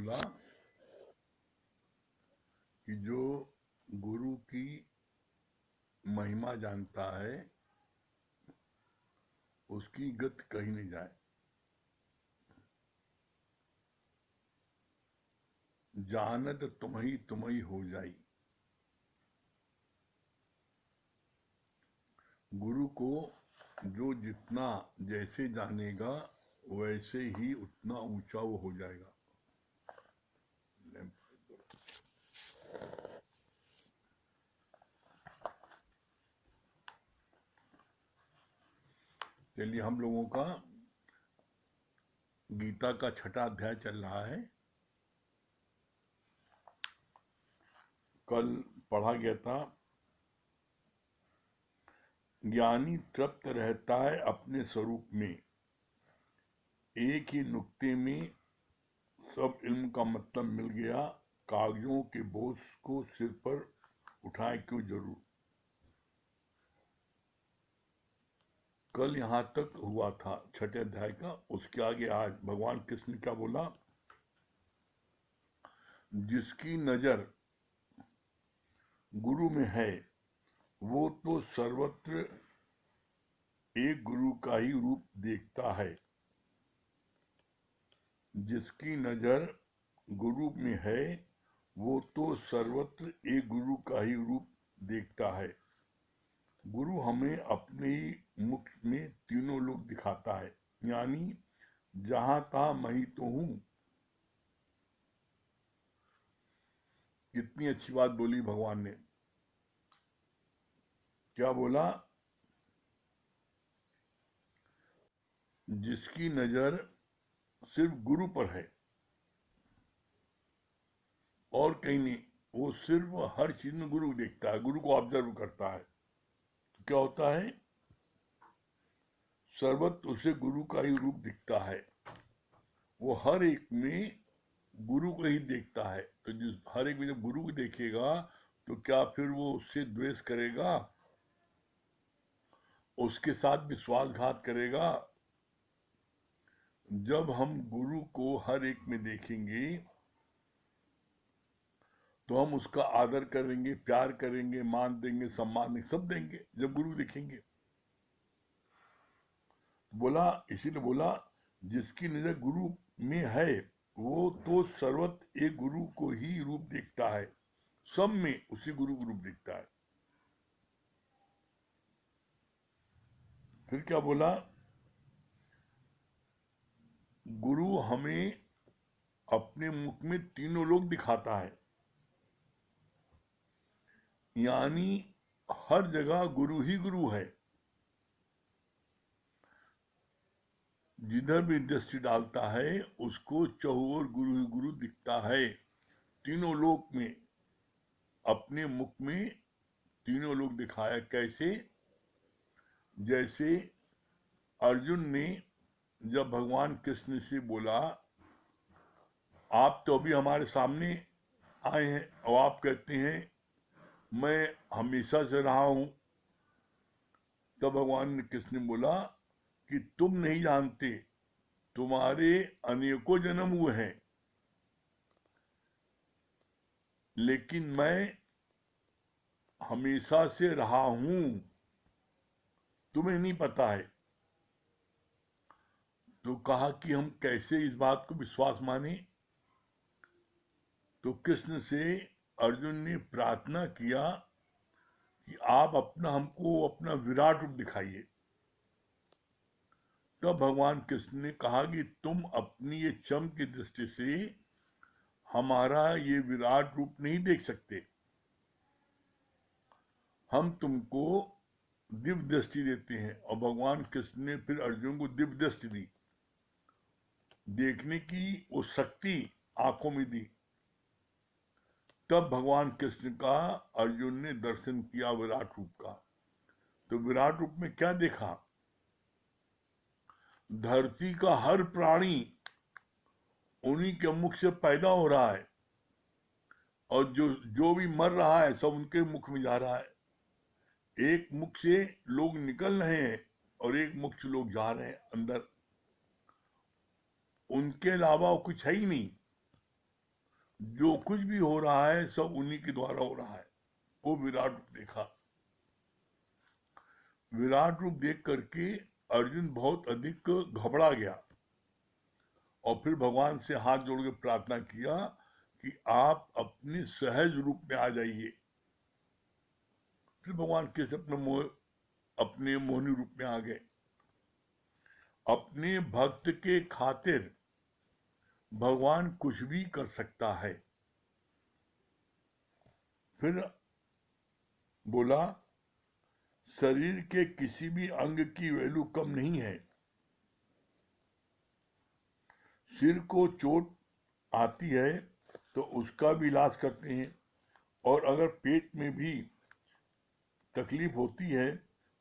बोला कि जो गुरु की महिमा जानता है उसकी गति कहीं नहीं जाए। जानत तुम ही हो जाई। गुरु को जो जितना जैसे जानेगा वैसे ही उतना ऊंचा वो हो जाएगा। चलिए, हम लोगों का गीता का 6वां अध्याय चल रहा है। कल पढ़ा गया था, ज्ञानी तृप्त रहता है अपने स्वरूप में, एक ही नुक्ते में सब इल्म का मतलब मिल गया, कागजों के बोझ को सिर पर उठाए क्यों जरूर। कल यहां तक हुआ था 6ठे अध्याय का। उसके आगे आज भगवान कृष्ण क्या बोला, जिसकी नजर गुरु में है वो तो सर्वत्र एक गुरु का ही रूप देखता है। जिसकी नजर गुरु में है वो तो सर्वत्र एक गुरु का ही रूप देखता है। गुरु हमें अपने ही मुख में तीनों लोग दिखाता है, यानी जहां तहां मैं ही तो हूं। कितनी अच्छी बात बोली भगवान ने। क्या बोला, जिसकी नजर सिर्फ गुरु पर है और कहीं नहीं, वो सिर्फ हर चीज में गुरु देखता है, गुरु को ऑब्जर्व करता है। तो क्या होता है, सर्वत्र उसे गुरु का ही रूप दिखता है। वो हर एक में गुरु को ही देखता है। तो जिस हर एक में जब गुरु को देखेगा तो क्या फिर वो उससे द्वेष करेगा, उसके साथ विश्वासघात करेगा? जब हम गुरु को हर एक में देखेंगे तो हम उसका आदर करेंगे, प्यार करेंगे, मान देंगे, सम्मान देंगे, सब देंगे जब गुरु देखेंगे। बोला, इसीलिए बोला, जिसकी नजर गुरु में है वो तो सर्वत्र एक गुरु को ही रूप देखता है, सब में उसी गुरु को रूप दिखता है। फिर क्या बोला, गुरु हमें अपने मुख में तीनों लोग दिखाता है, यानी हर जगह गुरु ही गुरु है। जिधर भी दृष्टि डालता है उसको चहुओर गुरु ही गुरु दिखता है। तीनों लोक में अपने मुख में तीनों लोग दिखाया। कैसे? जैसे अर्जुन ने जब भगवान कृष्ण से बोला, आप तो अभी हमारे सामने आए हैं और आप कहते हैं मैं हमेशा से रहा हूं, तब भगवान कृष्ण ने बोला कि तुम नहीं जानते, तुम्हारे अनेकों जन्म हुए हैं, लेकिन मैं हमेशा से रहा हूं, तुम्हें नहीं पता है। तो कहा कि हम कैसे इस बात को विश्वास माने। तो कृष्ण से अर्जुन ने प्रार्थना किया कि आप अपना हमको अपना विराट रूप दिखाइए। तब भगवान कृष्ण ने कहा कि तुम अपनी ये चम की दृष्टि से हमारा ये विराट रूप नहीं देख सकते, हम तुमको दिव्य दृष्टि देते हैं। और भगवान कृष्ण ने फिर अर्जुन को दिव्य दृष्टि दी, देखने की वो शक्ति आंखों में दी। तब भगवान कृष्ण का अर्जुन ने दर्शन किया विराट रूप का। तो विराट रूप में क्या देखा, धरती का हर प्राणी उन्हीं के मुख से पैदा हो रहा है, और जो भी मर रहा है सब उनके मुख में जा रहा है। एक मुख से लोग निकल रहे हैं और एक मुख से लोग जा रहे हैं अंदर, उनके अलावा कुछ है ही नहीं। जो कुछ भी हो रहा है सब उन्हीं के द्वारा हो रहा है। वो विराट रूप देखा। विराट रूप देख करके अर्जुन बहुत अधिक घबरा गया और फिर भगवान से हाथ जोड़ के प्रार्थना किया कि आप अपने सहज रूप में आ जाइए। फिर भगवान किस अपने मोहिनी रूप में आ गए। अपने भक्त के खातिर भगवान कुछ भी कर सकता है। फिर बोला, शरीर के किसी भी अंग की वैल्यू कम नहीं है। सिर को चोट आती है तो उसका भी इलाज करते हैं, और अगर पेट में भी तकलीफ होती है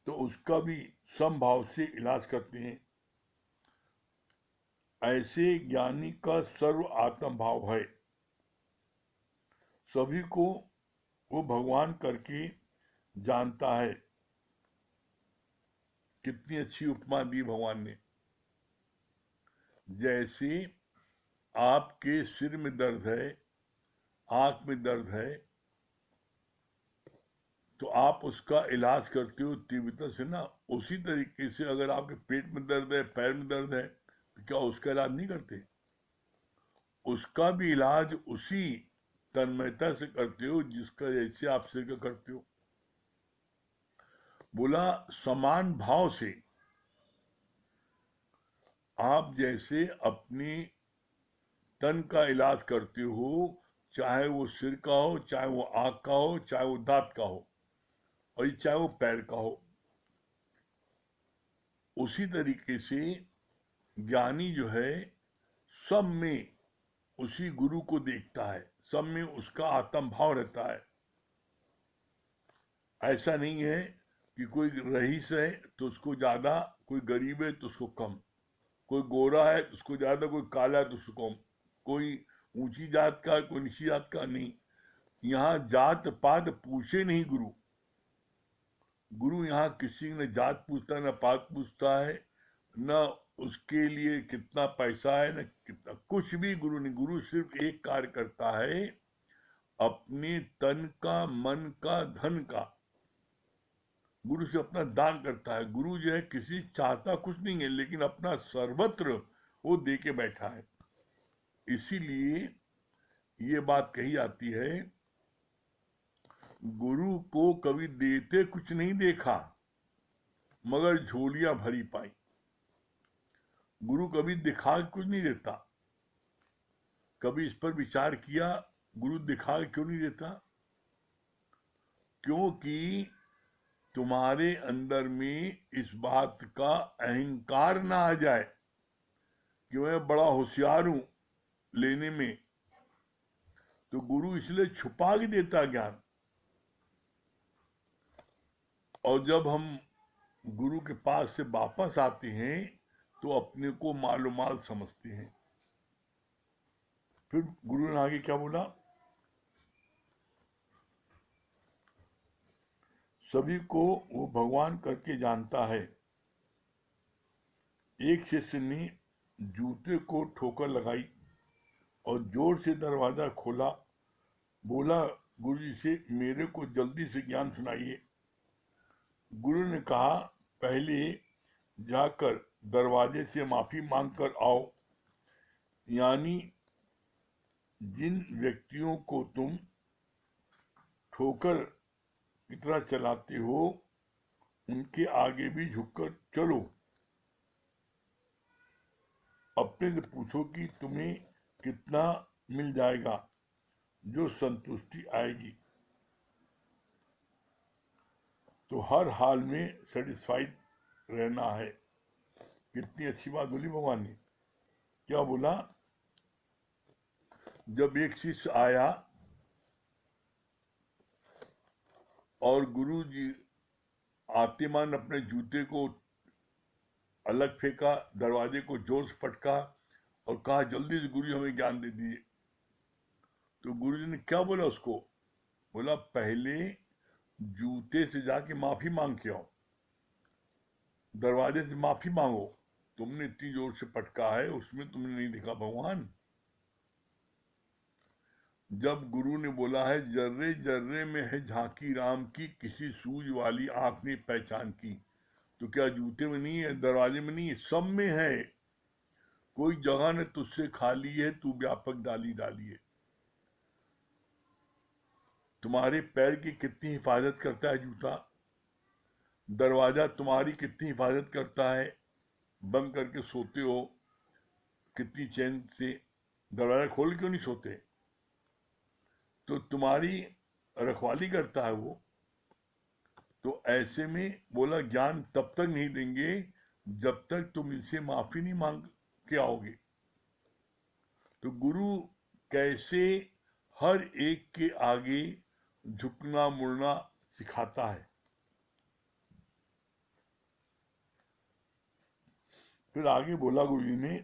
तो उसका भी समभाव से इलाज करते हैं। ऐसे ज्ञानी का सर्व आत्म भाव है। सभी को वो भगवान करके जानता है। कितनी अच्छी उपमा दी भगवान ने। जैसे आपके सिर में दर्द है, आंख में दर्द है, तो आप उसका इलाज करते हो तीव्रता से ना। उसी तरीके से अगर आपके पेट में दर्द है, पैर में दर्द है, तो क्या उसका इलाज नहीं करते? उसका भी इलाज उसी तन्मयता से करते हो जिसका जैसे आप सिर का करते हो। बोला, समान भाव से आप जैसे अपनी तन का इलाज करते हो, चाहे वो सिर का हो, चाहे वो आंख का हो, चाहे वो दांत का हो, और चाहे वो पैर का हो, उसी तरीके से ज्ञानी जो है सब में उसी गुरु को देखता है, सब में उसका आत्म भाव रहता है। ऐसा नहीं है कि कोई रईस है तो उसको ज्यादा, कोई गरीब है तो उसको कम, कोई गोरा है तो उसको ज्यादा, कोई काला है तो उसको कम, कोई ऊंची जात का, कोई नीची जात का नहीं। यहाँ जात पात पूछे नहीं गुरु। गुरु यहाँ किसी न जात पूछता है, न पात पूछता है, न उसके लिए कितना पैसा है, न कितना, कुछ भी गुरु नहीं। गुरु सिर्फ एक कार्य करता है, अपने तन का, मन का, धन का गुरु से अपना दान करता है। गुरु जो है किसी चाहता कुछ नहीं है, लेकिन अपना सर्वत्र वो दे के बैठा है। इसीलिए ये बात कही जाती है, गुरु को कभी देते कुछ नहीं देखा, मगर झोलियां भरी पाई। गुरु कभी दिखा कुछ नहीं देता। कभी इस पर विचार किया, गुरु दिखा क्यों नहीं देता? क्योंकि तुम्हारे अंदर में इस बात का अहंकार ना आ जाए कि मैं बड़ा होशियार हूं लेने में। तो गुरु इसलिए छुपा के देता ज्ञान। और जब हम गुरु के पास से वापस आते हैं तो अपने को मालूमाल समझते हैं। फिर गुरु ने आगे क्या बोला, सभी को वो भगवान करके जानता है। एक शिष्य ने जूते को ठोकर लगाई और जोर से दरवाजा खोला। बोला, गुरु जी से मेरे को जल्दी से ज्ञान सुनाइए। गुरु ने कहा, पहले जाकर दरवाजे से माफी मांग कर आओ। यानी जिन व्यक्तियों को तुम ठोकर की तरह चलाते हो, उनके आगे भी झुककर चलो। अपने से पूछो कि तुम्हें कितना मिल जाएगा, जो संतुष्टि आएगी। तो हर हाल में सेटिस्फाइड रहना है। कितनी अच्छी बात बोली भगवान ने। क्या बोला, जब एक शिष्य आया और गुरु जी आते मान अपने जूते को अलग फेंका, दरवाजे को जोर से पटका और कहा, जल्दी से गुरु हमें ज्ञान दे दिए। तो गुरु जी ने क्या बोला उसको? बोला, पहले जूते से जाके माफी मांग के आओ, दरवाजे से माफी मांगो। तुमने इतनी जोर से पटका है, उसमें तुमने नहीं देखा भगवान। जब गुरु ने बोला है जर्रे जर्रे में है झांकी राम की, किसी सूझ वाली आंख ने पहचान की, तो क्या जूते में नहीं है, दरवाजे में नहीं है, सब में है। कोई जगह ने तुझसे खाली है, तू व्यापक डाली डाली है। तुम्हारे पैर की कितनी हिफाजत करता है जूता, दरवाजा तुम्हारी कितनी हिफाजत करता है, बंद करके सोते हो कितनी चैन से, दरवाजा खोल क्यों नहीं सोते, तो तुम्हारी रखवाली करता है वो। तो ऐसे में बोला ज्ञान तब तक नहीं देंगे जब तक तुम इनसे माफी नहीं मांग के आओगे। तो गुरु कैसे हर एक के आगे झुकना मुड़ना सिखाता है। फिर आगे बोला गुरु जी ने,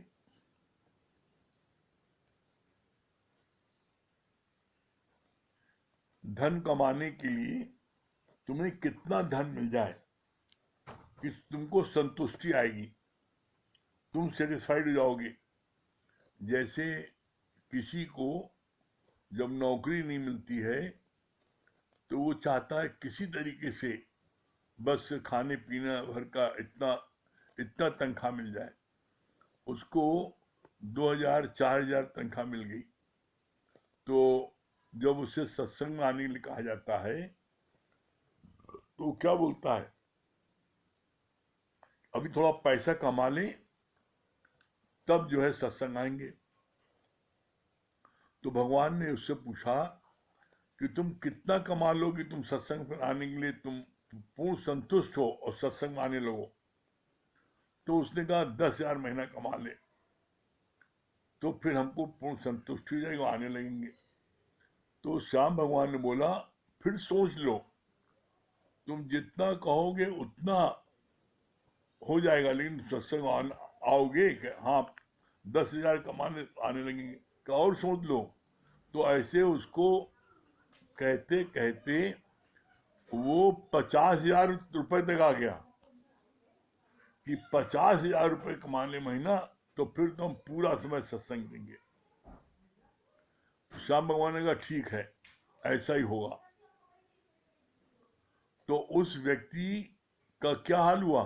धन कमाने के लिए तुम्हें कितना धन मिल जाए कि तुमको संतुष्टि आएगी, तुम सेटिस्फाइड हो जाओगे। जैसे किसी को जब नौकरी नहीं मिलती है तो वो चाहता है किसी तरीके से बस खाने पीने भर का इतना इतना तनख्वाह मिल जाए। उसको 2000 4000 तनख्वाह मिल गई, तो जब उसे सत्संग में आने के लिए कहा जाता है तो क्या बोलता है, अभी थोड़ा पैसा कमा लें तब जो है सत्संग आएंगे। तो भगवान ने उससे पूछा कि तुम कितना कमा लो कि तुम सत्संग पर आने के लिए तुम पूर्ण संतुष्ट हो और सत्संग में आने लगो। तो उसने कहा 10,000 महीना कमा ले तो फिर हमको पूर्ण संतुष्टि हो जाएगी, आने लगेंगे। तो श्याम भगवान ने बोला फिर सोच लो, तुम जितना कहोगे उतना हो जाएगा, लेकिन सत्संग आओगे कि हाँ 10,000 कमाने आने लगेंगे, क्या और सोच लो। तो ऐसे उसको कहते कहते वो 50,000 रुपए तक आ गया कि 50,000 रुपए कमाने महीना, तो फिर तो हम पूरा समय सत्संग देंगे। श्याम भगवान ने कहा ठीक है ऐसा ही होगा। तो उस व्यक्ति का क्या हाल हुआ,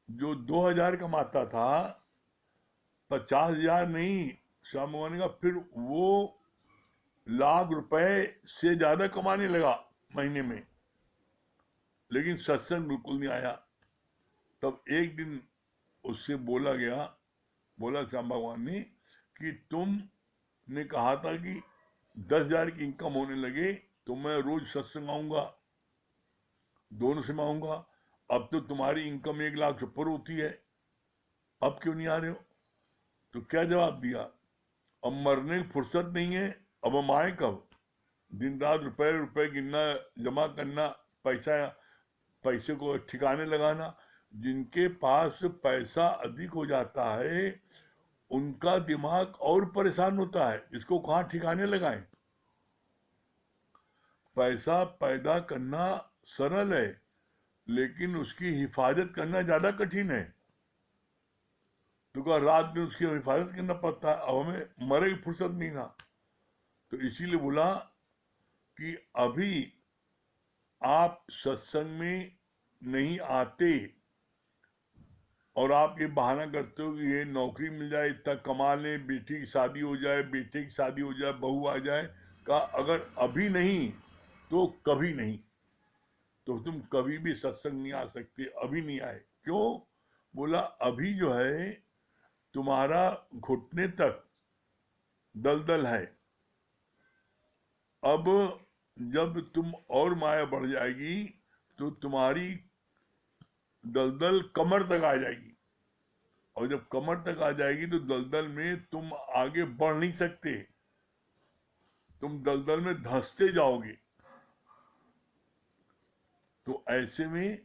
जो 2,000 कमाता था, 50,000 नहीं, श्याम भगवान ने कहा फिर वो लाख रुपए से ज्यादा कमाने लगा महीने में, लेकिन सत्संग बिल्कुल नहीं आया। तब एक दिन उससे बोला गया, बोला श्याम भगवान ने कि तुमने कहा था कि 10,000 की इनकम होने लगे तो मैं रोज सत्संग आऊंगा, दोनों से मैं आऊंगा। अब तो तुम्हारी इनकम 1 लाख से ऊपर होती है, अब क्यों नहीं आ रहे हो। तो क्या जवाब दिया, अब मरने की फुर्सत नहीं है, अब हम आए कब, दिन रात रुपए रुपए गिनना, जमा करना, पैसे को ठिकाने लगाना। जिनके पास पैसा अधिक हो जाता है उनका दिमाग और परेशान होता है, इसको कहाँ ठिकाने लगाएं। पैसा पैदा करना सरल है लेकिन उसकी हिफाजत करना ज्यादा कठिन है। तो क्या रात दिन उसकी हिफाजत करना पड़ता है, अब हमें मरे की फुर्सत नहीं था। तो इसीलिए बोला कि अभी आप सत्संग में नहीं आते और आप ये बहाना करते हो कि ये नौकरी मिल जाए, इतना कमा ले, बेटी की शादी हो जाए, बेटे की शादी हो जाए, बहू आ जाए, का अगर अभी नहीं तो कभी नहीं, तो तुम कभी भी सत्संग नहीं आ सकते, अभी नहीं आए। क्यों, बोला अभी जो है तुम्हारा घुटने तक दलदल है, अब जब तुम और माया बढ़ जाएगी तो तुम्हारी दलदल कमर तक आ जाएगी, और जब कमर तक आ जाएगी तो दलदल में तुम आगे बढ़ नहीं सकते, तुम दलदल में धंसते जाओगे। तो ऐसे में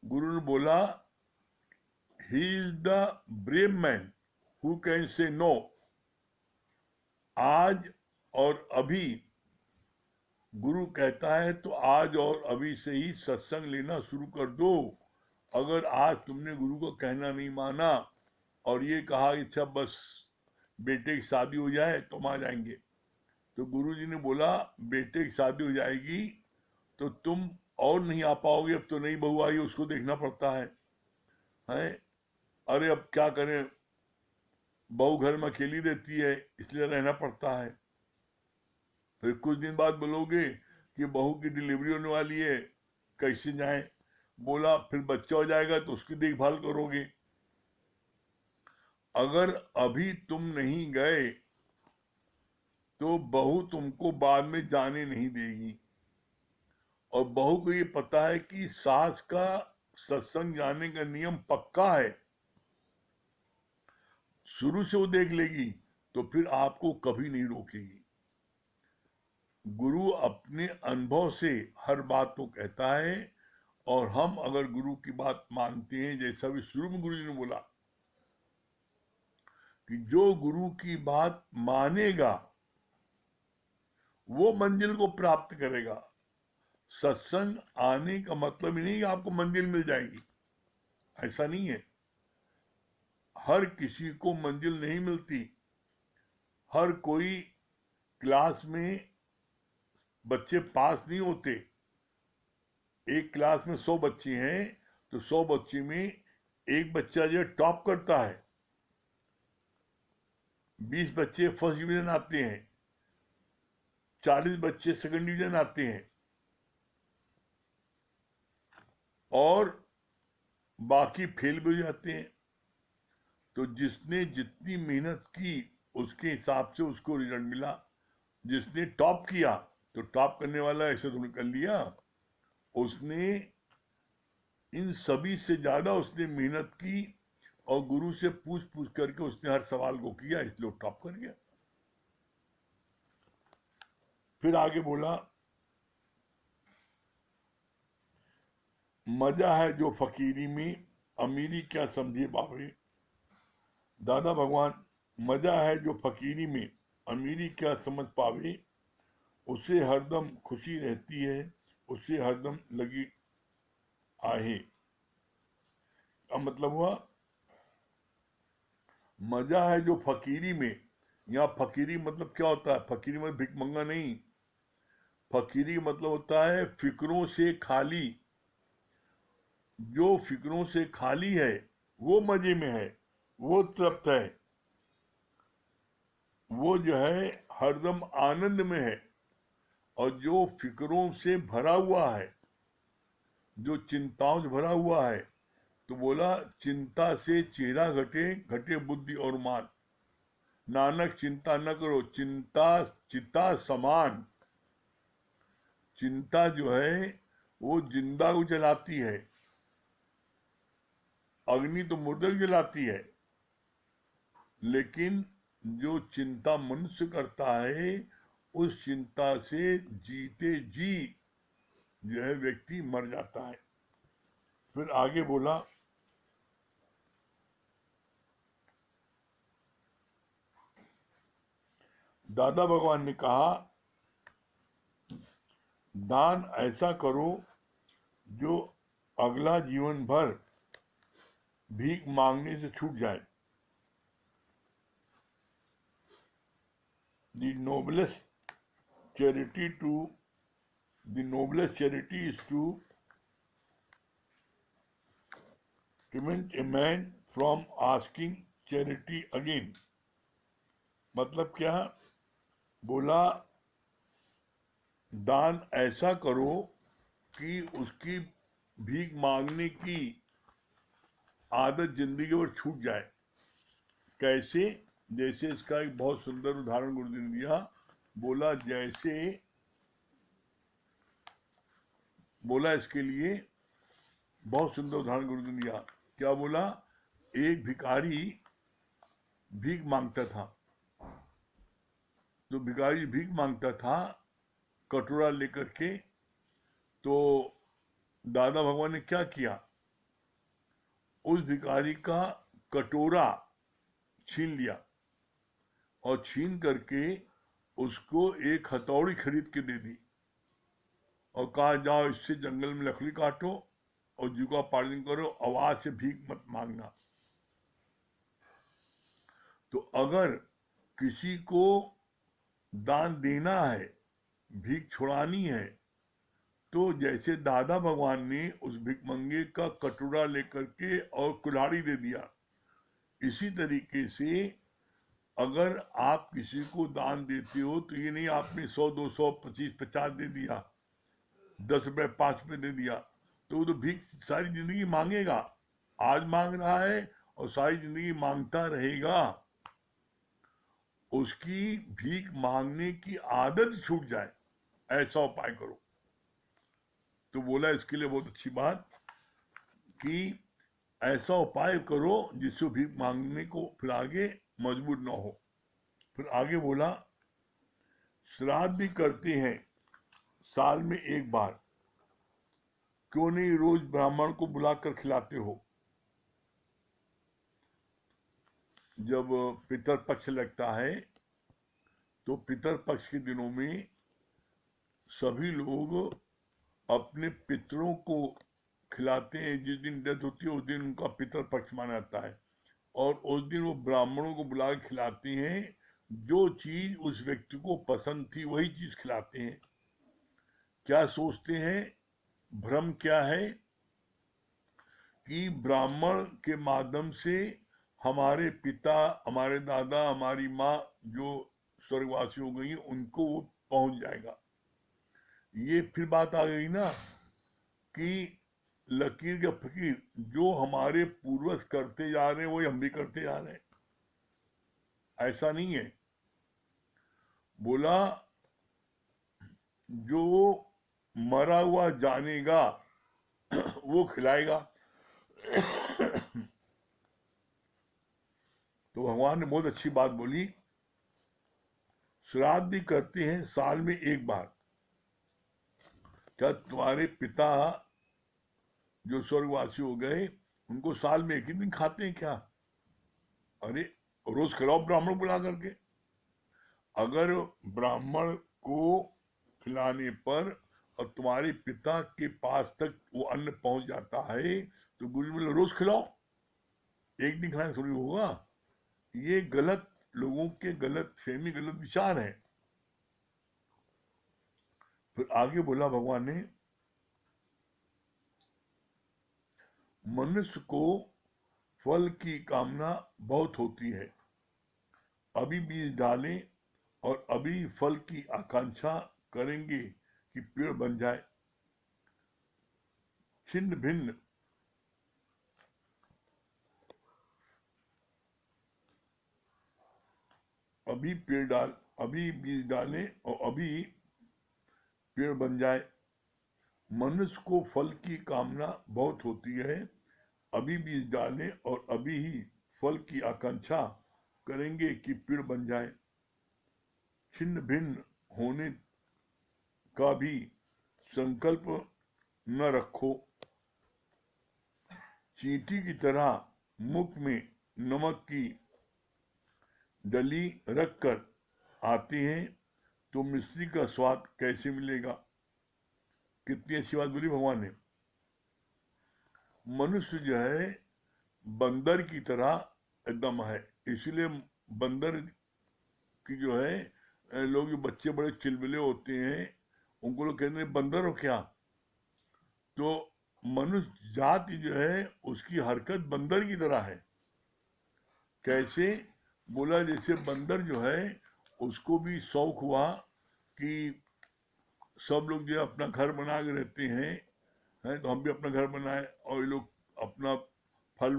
गुरु ने बोला he is the brave man who can say no. आज और अभी गुरु कहता है तो आज और अभी से ही सत्संग लेना शुरू कर दो। अगर आज तुमने गुरु को कहना नहीं माना और ये कहा कि अच्छा बस बेटे की शादी हो जाए तो हम आ जाएंगे। तो गुरुजी ने बोला बेटे की शादी हो जाएगी तो तुम और नहीं आ पाओगे, अब तो नई बहू आई उसको देखना पड़ता है। अरे अब क्या करें, बहू घर में अकेली रहती है इसलिए रहना पड़ता है। फिर कुछ दिन बाद बोलोगे कि बहू की डिलीवरी होने वाली है, कैसे जाएं? बोला फिर बच्चा हो जाएगा तो उसकी देखभाल करोगे। अगर अभी तुम नहीं गए तो बहू तुमको बाद में जाने नहीं देगी। और बहू को ये पता है कि सास का सत्संग जाने का नियम पक्का है, शुरू से वो देख लेगी, तो फिर आपको कभी नहीं रोकेगी। गुरु अपने अनुभव से हर बात को कहता है, और हम अगर गुरु की बात मानते हैं, जैसा भी शुरू में गुरु जी ने बोला कि जो गुरु की बात मानेगा वो मंजिल को प्राप्त करेगा। सत्संग आने का मतलब ही नहीं कि आपको मंजिल मिल जाएगी, ऐसा नहीं है। हर किसी को मंजिल नहीं मिलती। हर कोई क्लास में बच्चे पास नहीं होते। एक क्लास में 100 बच्चे हैं तो 100 बच्चे में एक बच्चा जो टॉप करता है, 20 बच्चे फर्स्ट डिवीजन आते हैं, 40 बच्चे सेकंड डिवीजन आते हैं, और बाकी फेल भी हो जाते हैं। तो जिसने जितनी मेहनत की उसके हिसाब से उसको रिजल्ट मिला। जिसने टॉप किया तो टॉप करने वाला ऐसे तो कर लिया, उसने इन सभी से ज्यादा उसने मेहनत की और गुरु से पूछ पूछ करके उसने हर सवाल को किया, इसलिए वो टॉप कर गया। फिर आगे बोला मजा है जो फकीरी में, अमीरी क्या समझे बाबे। दादा भगवान, मजा है जो फकीरी में, अमीरी क्या समझ पावे। उसे हरदम खुशी रहती है, उसे हरदम लगी आहे। अब मतलब हुआ मजा है जो फकीरी में। यहाँ फकीरी मतलब क्या होता है? फकीरी मतलब भिख मंगा नहीं। फकीरी मतलब होता है फिक्रों से खाली। जो फिक्रों से खाली है वो मजे में है, वो तृप्त है, वो जो है हरदम आनंद में है। और जो फिक्रों से भरा हुआ है, जो चिंताओं से भरा हुआ है, तो बोला चिंता से चेहरा घटे, घटे बुद्धि और मान। नानक चिंता न करो, चिंता चिता समान। चिंता जो है वो जिंदा को जलाती है, अग्नि तो मुर्दे जलाती है। लेकिन जो चिंता मनुष्य करता है, उस चिंता से जीते जी जो है व्यक्ति मर जाता है। फिर आगे बोला दादा भगवान ने कहा दान ऐसा करो जो अगला जीवन भर भीख मांगने से छूट जाए। The noblest charity to the noblest charity is to prevent a man from asking charity again। मतलब क्या? बोला दान ऐसा करो कि उसकी भीख मांगने की आदत जिंदगी भर छूट जाए। कैसे? जैसे इसका एक बहुत सुंदर उदाहरण गुरुजी ने दिया। बोला जैसे, बोला इसके लिए बहुत सुंदर उदाहरण गुरुजी ने दिया। क्या बोला? एक भिखारी भीख मांगता था। तो भिखारी भीख मांगता था कटोरा लेकर के, तो दादा भगवान ने क्या किया? उस भिखारी का कटोरा छीन लिया और छीन करके उसको एक हथौड़ी खरीद के दे दी और कहा जाओ इससे जंगल में लकड़ी काटो और जीविकोपार्जन करो, आवाज से भीख मत मांगना। तो अगर किसी को दान देना है, भीख छुड़ानी है, तो जैसे दादा भगवान ने उस भिखमंगे का कटोरा लेकर के और कुल्हाड़ी दे दिया, इसी तरीके से अगर आप किसी को दान देते हो तो ये नहीं आपने 100, 200, 25, 50 दे दिया, 10 रुपए, 5 रुपए दे दिया, तो वो तो भीख सारी जिंदगी मांगेगा। आज मांग रहा है और सारी जिंदगी मांगता रहेगा। उसकी भीख मांगने की आदत छूट जाए, ऐसा उपाय करो। तो बोला इसके लिए बहुत अच्छी बात कि ऐसा उपाय करो जिससे भीख मांगने को फिर आगे मजबूर ना हो। फिर आगे बोला, श्राद्ध भी करते हैं साल में एक बार, क्यों नहीं रोज ब्राह्मण को बुलाकर खिलाते हो। जब पितरपक्ष लगता है तो पितरपक्ष के दिनों में सभी लोग अपने पितरों को खिलाते हैं। जिस दिन डेथ होती है उस दिन उनका पितरपक्ष माना जाता है, और उस दिन वो ब्राह्मणों को बुला के खिलाते हैं। जो चीज उस व्यक्ति को पसंद थी वही चीज खिलाते हैं। क्या सोचते हैं, भ्रम क्या है कि ब्राह्मण के माध्यम से हमारे पिता, हमारे दादा, हमारी माँ जो स्वर्गवासी हो गई उनको वो पहुंच जाएगा। ये फिर बात आ गई ना कि लकीर के फकीर, जो हमारे पूर्वज करते जा रहे हैं वही हम भी करते जा रहे हैं। ऐसा नहीं है। बोला जो मरा हुआ जानेगा वो खिलाएगा। तो भगवान ने बहुत अच्छी बात बोली, श्राद्ध भी करते हैं साल में एक बार। क्या तुम्हारे पिता जो स्वर्गवासी हो गए उनको साल में एक ही दिन खाते हैं क्या? अरे रोज खिलाओ ब्राह्मण बुला करके। अगर ब्राह्मण को खिलाने पर और तुम्हारे पिता के पास तक वो अन्न पहुंच जाता है तो गुरु बोले रोज खिलाओ, एक दिन खाना थोड़ी होगा। ये गलत लोगों के गलत फहमी, गलत विचार है। फिर आगे बोला भगवान ने, मनुष्य को फल की कामना बहुत होती है, अभी बीज डालें और अभी फल की आकांक्षा करेंगे कि पेड़ बन जाए। छिन्न भिन्न अभी बीज डालें और अभी पेड़ बन जाए। मनुष्य को फल की कामना बहुत होती है, अभी बीज डालें और अभी ही फल की आकांक्षा करेंगे कि पेड़ बन जाए। छिन्न भिन्न होने का भी संकल्प न रखो। चींटी की तरह मुख में नमक की डली रखकर आते हैं तो मिश्री का स्वाद कैसे मिलेगा। कितनी अच्छी बात बोली भगवान ने। मनुष्य जो है बंदर की तरह एकदम है, इसलिए बंदर की जो है लोग, बच्चे बड़े चिलबिले होते हैं, उनको लोग कहते हैं बंदर हो क्या। तो मनुष्य जाति जो है उसकी हरकत बंदर की तरह है। कैसे? बोला जैसे बंदर जो है उसको भी शौक हुआ कि सब लोग जो अपना घर बना के रहते हैं तो हम भी अपना घर बनाए, और ये लोग अपना फल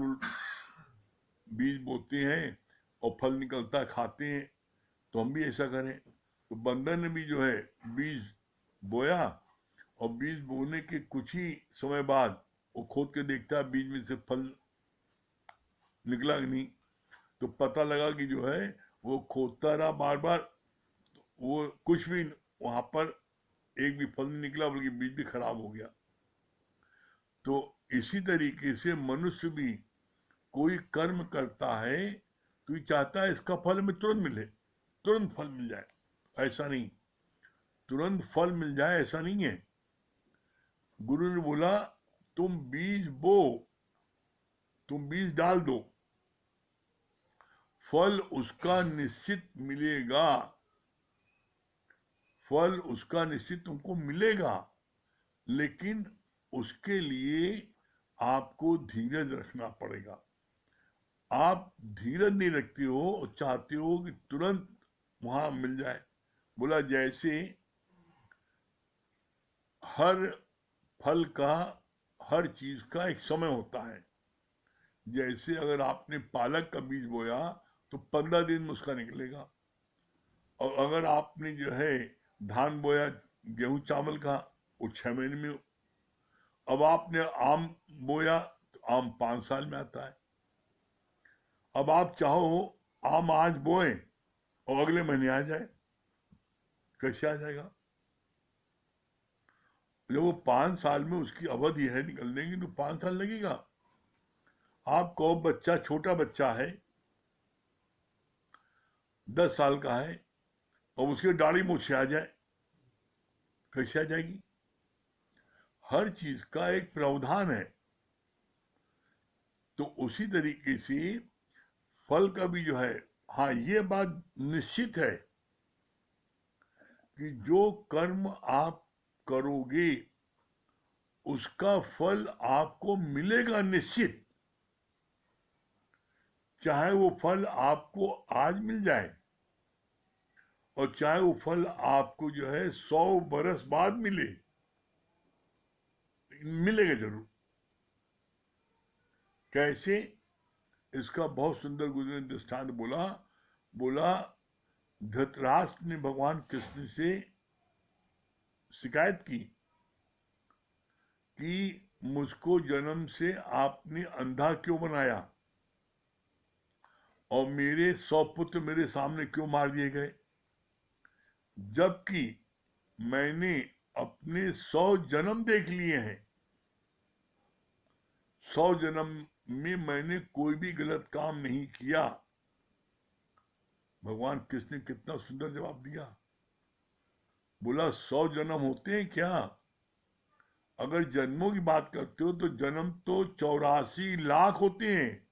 बीज बोते हैं और फल निकलता है खाते हैं, तो हम भी ऐसा करें। तो बंदर ने भी जो है बीज बोया, और बीज बोने के कुछ ही समय बाद वो खोद के देखता है बीज में से फल निकला कि नहीं। तो पता लगा कि जो है वो खोदता रहा बार बार, वो कुछ भी वहां पर एक भी फल नहीं निकला, बल्कि बीज भी खराब हो गया। तो इसी तरीके से मनुष्य भी कोई कर्म करता है तो ये चाहता है इसका फल हमें तुरंत मिले, तुरंत फल मिल जाए। ऐसा नहीं, तुरंत फल मिल जाए ऐसा नहीं है। गुरु ने बोला तुम बीज बो, तुम बीज डाल दो, फल उसका निश्चित मिलेगा, फल उसका निश्चित तुमको मिलेगा, लेकिन उसके लिए आपको धीरज रखना पड़ेगा। आप धीरज नहीं रखते हो और चाहते हो कि तुरंत वहां मिल जाए। बोला जैसे हर फल का, हर चीज का एक समय होता है। जैसे अगर आपने पालक का बीज बोया तो 15 दिन में उसका निकलेगा, और अगर आपने जो है धान बोया, गेहूं चावल का, वो 6 महीने में। अब आपने आम बोया तो आम 5 साल में आता है। अब आप चाहो आम आज बोए और अगले महीने आ जाए, कैसे आ जाएगा? जब वो 5 साल में उसकी अवधि है निकलने की, तो 5 साल लगेगा। आपको बच्चा, छोटा बच्चा है, 10 साल का है, और उसकी दाढ़ी मूछे आ जाए, कैसे आ जाएगी? हर चीज का एक प्रावधान है। तो उसी तरीके से फल का भी जो है, हाँ ये बात निश्चित है कि जो कर्म आप करोगे उसका फल आपको मिलेगा निश्चित। चाहे वो फल आपको आज मिल जाए और चाहे वो फल आपको जो है 100 बरस बाद मिले, मिलेगा जरूर। कैसे? इसका बहुत सुंदर गुरु ने दृष्टांत बोला। बोला धृतराष्ट्र ने भगवान कृष्ण से शिकायत की कि मुझको जन्म से आपने अंधा क्यों बनाया और मेरे 100 पुत्र मेरे सामने क्यों मार दिए गए, जबकि मैंने अपने 100 जन्म देख लिए हैं। 100 जन्म में मैंने कोई भी गलत काम नहीं किया। भगवान कृष्ण ने कितना सुंदर जवाब दिया। बोला 100 जन्म होते हैं क्या? अगर जन्मों की बात करते हो तो जन्म तो 84 लाख होते हैं।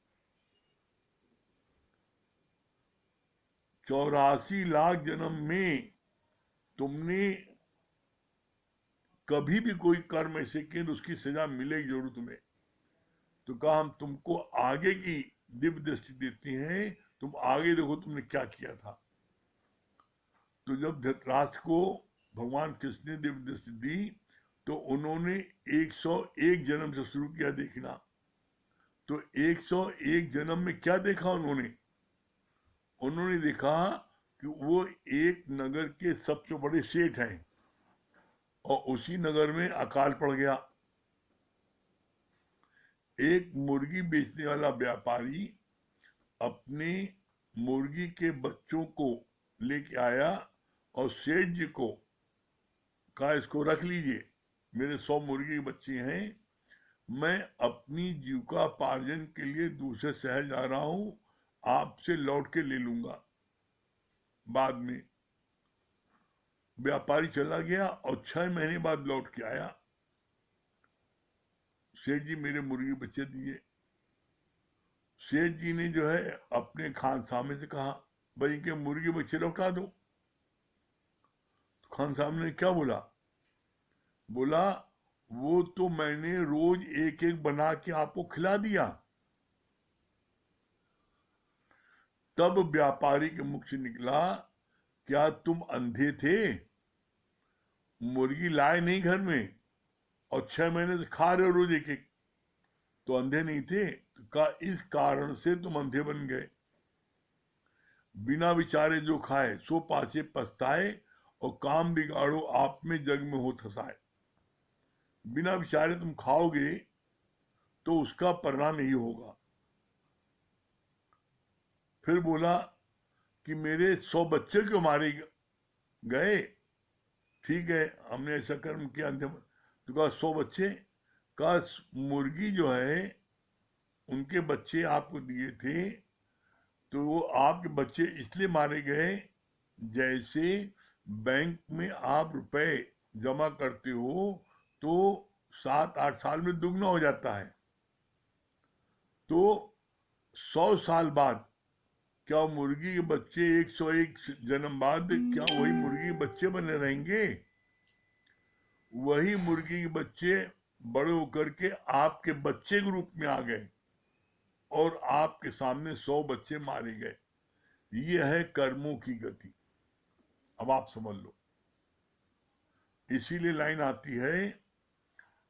84 लाख जन्म में तुमने कभी भी कोई कर्म ऐसे किए तो उसकी सजा मिलेगी जरूर तुम्हें। तो कहा हम तुमको आगे की दिव्य दृष्टि देते हैं, तुम आगे देखो तुमने क्या किया था। तो जब धृतराष्ट्र को भगवान कृष्ण ने दिव्य दृष्टि दी तो उन्होंने 101 जन्म से शुरू किया देखना। तो 101 जन्म में क्या देखा उन्होंने? उन्होंने देखा कि वो एक नगर के सबसे बड़े सेठ हैं और उसी नगर में अकाल पड़ गया। एक मुर्गी बेचने वाला व्यापारी अपने मुर्गी के बच्चों को लेके आया और सेठ जी को कहा इसको रख लीजिए, मेरे 100 मुर्गी के बच्चे हैं, मैं अपनी जीविकोपार्जन के लिए दूसरे शहर जा रहा हूं, आपसे लौट के ले लूंगा बाद में। व्यापारी चला गया और 6 महीने बाद लौट के आया। सेठ जी मेरे मुर्गी बच्चे दिए। सेठ जी ने जो है अपने खानसामे से कहा भाई के मुर्गी बच्चे लौटा दो। तो खानसामे ने क्या बोला? बोला वो तो मैंने रोज एक एक बना के आपको खिला दिया। तब व्यापारी के मुख से निकला, क्या तुम अंधे थे? मुर्गी लाए नहीं घर में और 6 महीने से खा रहे हो रोज एक एक, तो अंधे नहीं थे? तो कहा इस कारण से तुम अंधे बन गए। बिना विचारे जो खाए सो पाछे पछताए और काम बिगाड़ो आप में जग में हो थसाए। बिना विचारे तुम खाओगे तो उसका परिणाम यही होगा। फिर बोला कि मेरे 100 बच्चे क्यों मारे गए? ठीक है हमने ऐसा कर्म किया। तो कहा 100 बच्चे का, मुर्गी जो है उनके बच्चे आपको दिए थे, तो वो आपके बच्चे इसलिए मारे गए जैसे बैंक में आप रुपए जमा करते हो तो 7-8 साल में दुगना हो जाता है। तो 100 साल बाद क्या मुर्गी के बच्चे 101 जन्म बाद क्या वही मुर्गी के बच्चे बने रहेंगे? वही मुर्गी के बच्चे बड़े होकर के आपके बच्चे के रूप में आ गए और आपके सामने 100 बच्चे मारे गए। ये है कर्मों की गति। अब आप समझ लो, इसीलिए लाइन आती है,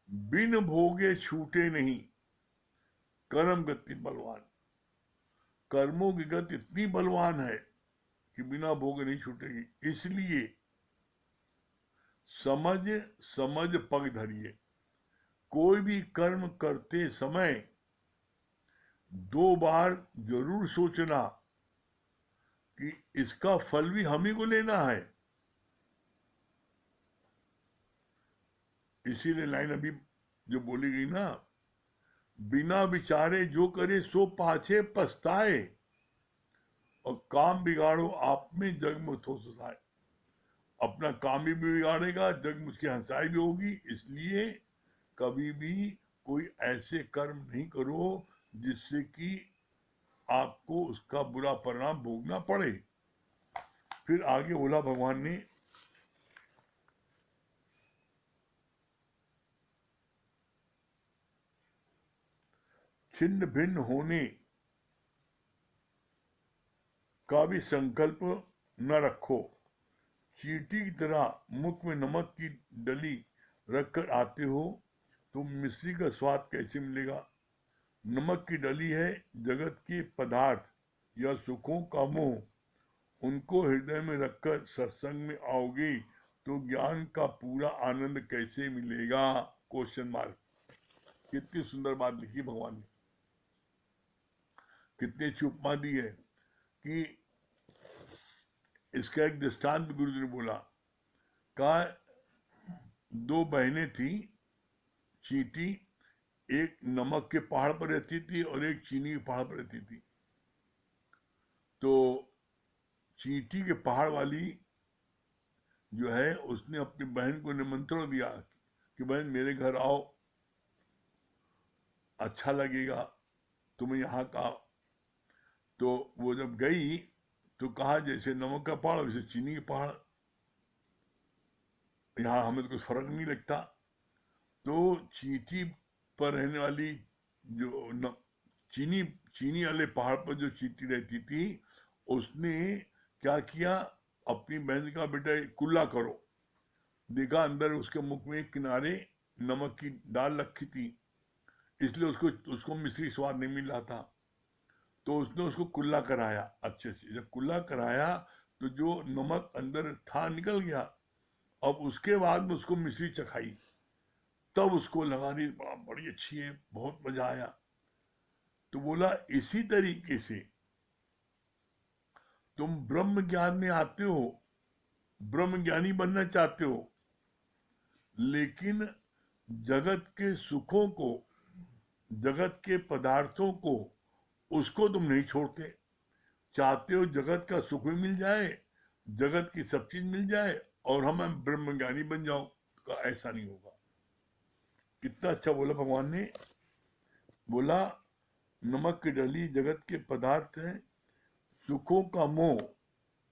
बिन भोगे छूटे नहीं कर्म गति बलवान। कर्मों की गति इतनी बलवान है कि बिना भोगे नहीं छूटेगी। इसलिए समझ समझ पग धरिए। कोई भी कर्म करते समय 2 बार जरूर सोचना कि इसका फल भी हम ही को लेना है। इसीलिए लाइन अभी जो बोली गई ना, बिना विचारे जो करे सो पाछे पछताए, और काम बिगाड़ो आप में जग में उठो सुसाए। अपना काम भी बिगाड़ेगा, जग में उसकी हंसाई भी होगी। इसलिए कभी भी कोई ऐसे कर्म नहीं करो जिससे कि आपको उसका बुरा परिणाम भोगना पड़े। फिर आगे बोला भगवान ने, छिन्न भिन्न होने का भी संकल्प न रखो। चींटी की तरह मुख में नमक की डली रखकर आते हो तो मिश्री का स्वाद कैसे मिलेगा? नमक की डली है जगत के पदार्थ या सुखों का मोह, उनको हृदय में रखकर सत्संग में आओगे तो ज्ञान का पूरा आनंद कैसे मिलेगा? Question mark. कितनी सुंदर बात लिखी भगवान ने, कितनी अच्छी उपमा दी है कि इसका एक दृष्टांत गुरु जी ने बोला। कहा 2 बहनें थी, चींटी एक नमक के पहाड़ पर रहती थी और एक चीनी के पहाड़ पर रहती थी। तो चींटी के पहाड़ वाली जो है उसने अपनी बहन को निमंत्रण दिया कि बहन मेरे घर आओ, अच्छा लगेगा तुम्हें यहाँ का। तो वो जब गई तो कहा जैसे नमक का पहाड़ वैसे चीनी के पहाड़, यहाँ हमें तो कुछ फर्क नहीं लगता। तो चींटी पर रहने वाली जो चीनी वाले पहाड़ पर जो चींटी रहती थी, उसने क्या किया, अपनी बहन का बेटा कुल्ला करो। देखा अंदर उसके मुख में किनारे नमक की डाल रखी थी, इसलिए उसको मिश्री स्वाद नहीं मिल रहा था। तो उसने उसको कुल्ला कराया अच्छे से। जब कुल्ला कराया तो जो नमक अंदर था निकल गया। अब उसके बाद में उसको मिश्री चखाई, तब उसको लगा रही बड़ी अच्छी है, बहुत मजा आया। तो बोला इसी तरीके से तुम ब्रह्म ज्ञान में आते हो, ब्रह्म ज्ञानी बनना चाहते हो, लेकिन जगत के सुखों को, जगत के पदार्थों को, उसको तुम नहीं छोड़ते। चाहते हो जगत का सुख भी मिल जाए, जगत की सब चीज मिल जाए और हम ब्रह्म ज्ञानी बन जाओ। तो ऐसा नहीं होगा। कितना अच्छा बोला भगवान ने। बोला नमक की डली जगत के पदार्थ है, सुखों का मोह,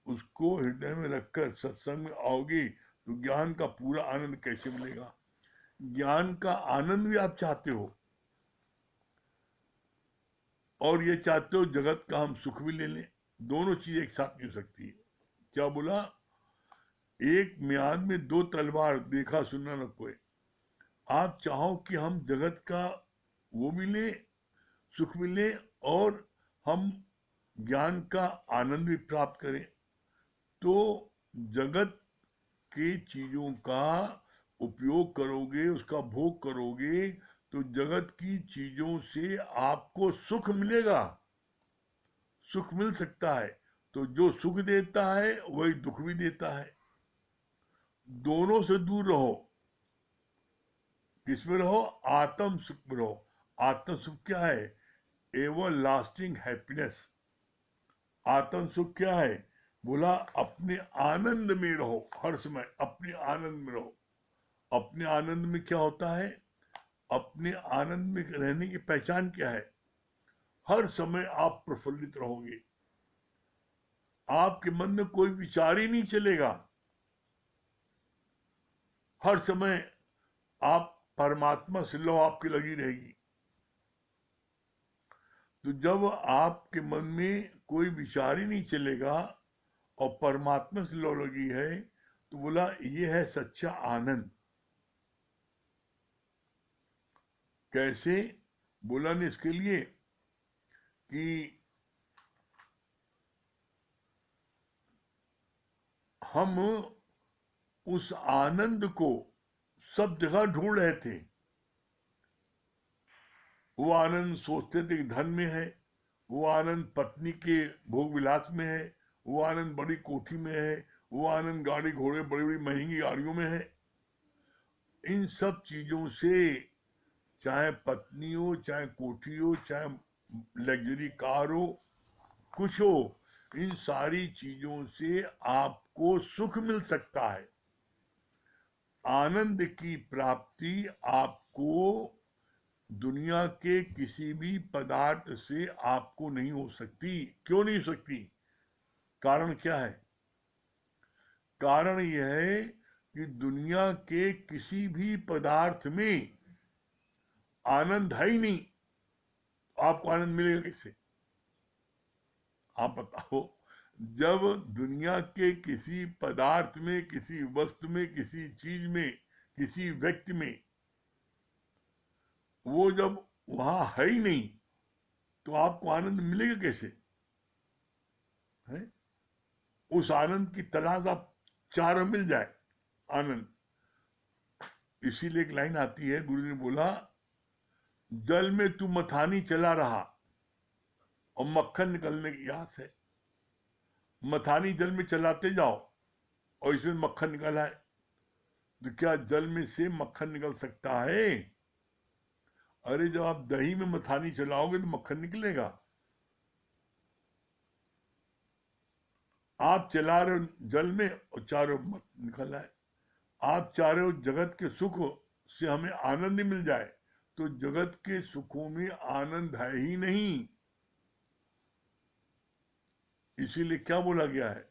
उसको हृदय में रखकर सत्संग में आओगे तो ज्ञान का पूरा आनंद कैसे मिलेगा? ज्ञान का आनंद भी आप चाहते हो और ये चाहते हो जगत का हम सुख भी ले लें। दोनों चीज एक साथ नहीं हो सकती है। क्या बोला? एक म्यान में 2 तलवार, देखा सुनना न कोई। आप चाहो कि हम जगत का वो मिले, सुख मिले, और हम ज्ञान का आनंद भी प्राप्त करें, तो जगत के चीजों का उपयोग करोगे, उसका भोग करोगे तो जगत की चीजों से आपको सुख मिलेगा, सुख मिल सकता है। तो जो सुख देता है वही दुख भी देता है। दोनों से दूर रहो। किसमें रहो? आत्म सुख में रहो। आत्म सुख क्या है? Ever lasting happiness. आत्म सुख क्या है? बोला अपने आनंद में रहो, हर समय अपने आनंद में रहो। अपने आनंद में क्या होता है? अपने आनंद में रहने की पहचान क्या है? हर समय आप प्रफुल्लित रहोगे, आपके मन में कोई विचार ही नहीं चलेगा, हर समय आप परमात्मा से लौ आपकी लगी रहेगी। तो जब आपके मन में कोई विचार ही नहीं चलेगा और परमात्मा से लौ लगी है, तो बोला ये है सच्चा आनंद। कैसे? बोला ने इसके लिए कि हम उस आनंद को सब जगह ढूंढ रहे थे। वो आनंद सोचते थे कि धन में है, वो आनंद पत्नी के भोग विलास में है, वो आनंद बड़ी कोठी में है, वो आनंद गाड़ी घोड़े बड़ी बड़ी महंगी गाड़ियों में है। इन सब चीजों से, चाहे पत्नी हो, चाहे कोठी हो, चाहे लग्जरी कार हो, कुछ हो, इन सारी चीजों से आपको सुख मिल सकता है। आनंद की प्राप्ति आपको दुनिया के किसी भी पदार्थ से आपको नहीं हो सकती। क्यों नहीं हो सकती? कारण क्या है? कारण यह है कि दुनिया के किसी भी पदार्थ में आनंद है ही नहीं। आपको आनंद मिलेगा कैसे? आप बताओ। जब दुनिया के किसी पदार्थ में, किसी वस्तु में, किसी चीज में, किसी व्यक्ति में वो जब वहां है ही नहीं, तो आपको आनंद मिलेगा कैसे? है? उस आनंद की तलाश आप चारों मिल जाए आनंद। इसीलिए एक लाइन आती है, गुरु ने बोला, जल में तू मथानी चला रहा और मक्खन निकलने की आस है। मथानी जल में चलाते जाओ और इसमें मक्खन निकल आए, तो क्या जल में से मक्खन निकल सकता है? अरे जब आप दही में मथानी चलाओगे तो मक्खन निकलेगा। आप चला रहे हो जल में और चारों निकल आए। आप चाह रहे हो जगत के सुख से हमें आनंद ही मिल जाए, तो जगत के सुखों में आनंद है ही नहीं। इसीलिए क्या बोला गया है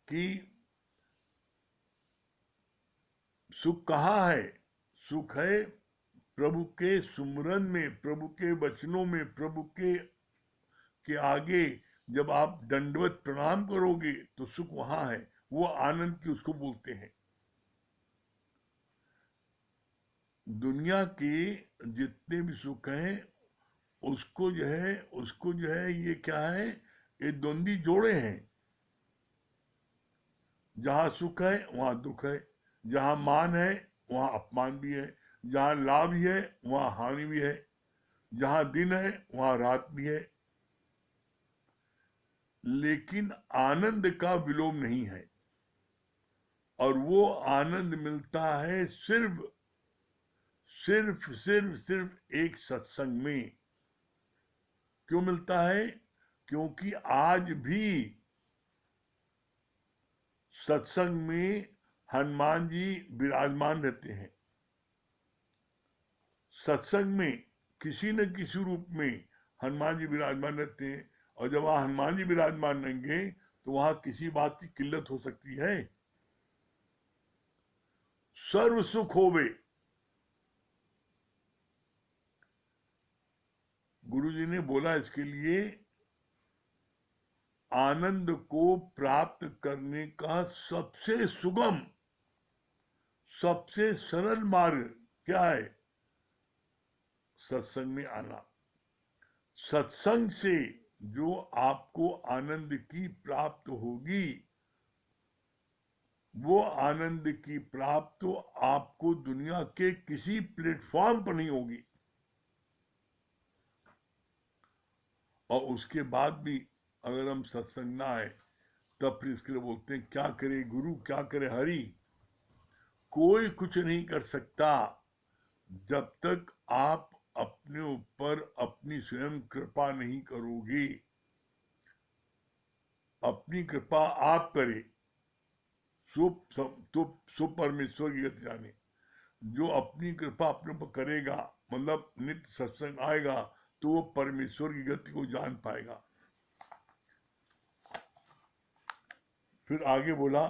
कि सुख कहाँ है? सुख है प्रभु के सुमरन में, प्रभु के वचनों में, प्रभु के आगे जब आप दंडवत प्रणाम करोगे तो सुख वहां है। वो आनंद की उसको बोलते हैं। दुनिया के जितने भी सुख हैं उसको जो है ये क्या है? ये द्वंद्वी जोड़े हैं। जहां सुख है वहां दुख है, जहां मान है वहां अपमान भी है, जहां लाभ भी है वहां हानि भी है, जहां दिन है वहां रात भी है। लेकिन आनंद का विलोम नहीं है, और वो आनंद मिलता है सिर्फ सिर्फ सिर्फ सिर्फ एक सत्संग में। क्यों मिलता है? क्योंकि आज भी सत्संग में हनुमान जी विराजमान रहते हैं। सत्संग में किसी न किसी रूप में हनुमान जी विराजमान रहते हैं, और जब वहां हनुमान जी विराजमान रहेंगे तो वहां किसी बात की किल्लत हो सकती है? सर्व सुख होवे। गुरु जी ने बोला इसके लिए, आनंद को प्राप्त करने का सबसे सुगम, सबसे सरल मार्ग क्या है? सत्संग में आना। सत्संग से जो आपको आनंद की प्राप्त होगी, वो आनंद की प्राप्त तो आपको दुनिया के किसी प्लेटफॉर्म पर नहीं होगी। और उसके बाद भी अगर हम सत्संग ना आए, तब फिर इसके लिए बोलते हैं, क्या करे गुरु, क्या करे हरि। कोई कुछ नहीं कर सकता जब तक आप अपने ऊपर अपनी स्वयं कृपा नहीं करोगे। अपनी कृपा आप करे सो परमेश्वर की गति जाने। जो अपनी कृपा अपने ऊपर करेगा, मतलब नित्य सत्संग आएगा, तो वो परमेश्वर की गति को जान पाएगा। फिर आगे बोला,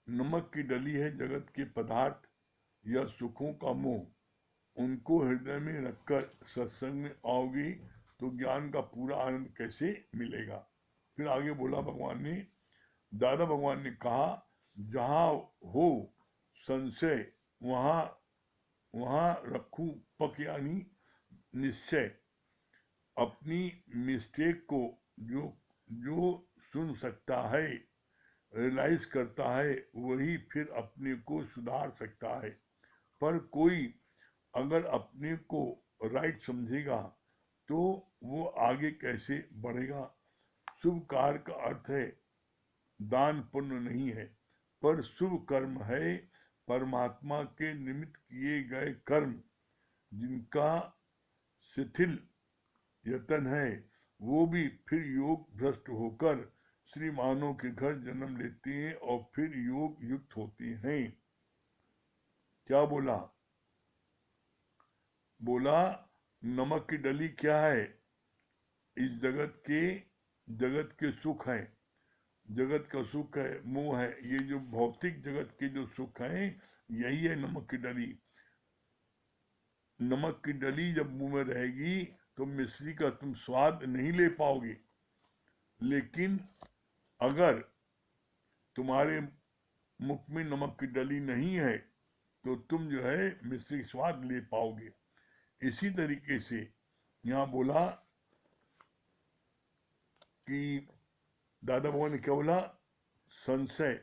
नमक की डली है जगत के पदार्थ या सुखों का मोह, उनको हृदय में रखकर सत्संग में आओगी तो ज्ञान का पूरा आनंद कैसे मिलेगा। फिर आगे बोला भगवान ने, दादा भगवान ने कहा, जहाँ हो संशय वहाँ वहाँ रखूं पक, यानी निश्चय। अपनी मिस्टेक को जो जो सुन सकता है, रियलाइज करता है, वही फिर अपने को सुधार सकता है। पर कोई अगर अपने को राइट समझेगा तो वो आगे कैसे बढ़ेगा। शुभ कार्य का अर्थ है दान पुण्य नहीं है, पर शुभ कर्म है परमात्मा के निमित्त किए गए कर्म, जिनका शिथिल यतन है वो भी फिर योग भ्रष्ट होकर श्रीमानों के घर जन्म लेते हैं और फिर योग युक्त होते हैं। क्या बोला? बोला नमक की डली क्या है? इस जगत के सुख है, जगत का सुख है, मोह है, ये जो भौतिक जगत के जो सुख है यही है नमक की डली। नमक की डली जब मुंह में रहेगी तो मिश्री का तुम स्वाद नहीं ले पाओगे, लेकिन अगर तुम्हारे मुख में नमक की डली नहीं है तो तुम जो है मिश्री स्वाद ले पाओगे। इसी तरीके से यहाँ बोला कि दादा भगवान ने क्या बोला, संशय,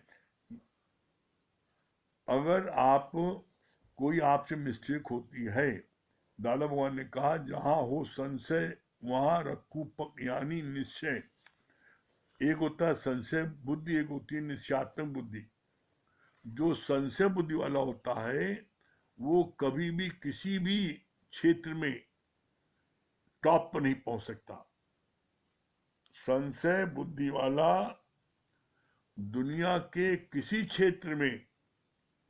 अगर आप कोई आपसे मिस्टेक होती है, दादा भगवान ने कहा जहां हो संशय वहां रखू पक, यानी निश्चय। एक होता है संशय बुद्धि, एक होती है निश्चयात्मक बुद्धि। जो संशय बुद्धि वाला होता है वो कभी भी किसी भी क्षेत्र में टॉप पर नहीं पहुंच सकता। संशय बुद्धि वाला दुनिया के किसी क्षेत्र में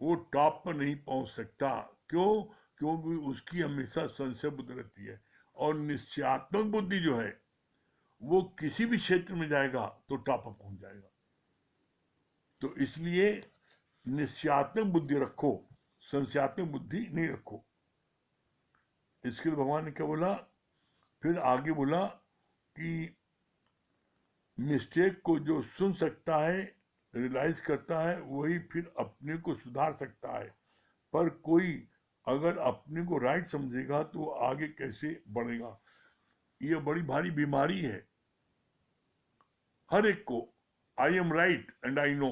वो टॉप पर नहीं पहुंच सकता। क्यों? क्योंकि उसकी हमेशा संशय बुद्धि रहती है। और निश्चयात्मक बुद्धि जो है वो किसी भी क्षेत्र में जाएगा तो टॉप पर पहुंच जाएगा। तो इसलिए निश्चयात्मक बुद्धि रखो, संशयात्मक बुद्धि नहीं रखो। इसके लिए भगवान ने क्या बोला, फिर आगे बोला कि मिस्टेक को जो सुन सकता है, रियलाइज करता है, वही फिर अपने को सुधार सकता है। पर कोई अगर अपने को राइट समझेगा तो आगे कैसे बढ़ेगा। ये बड़ी भारी बीमारी है हर एक को, I am right and I know.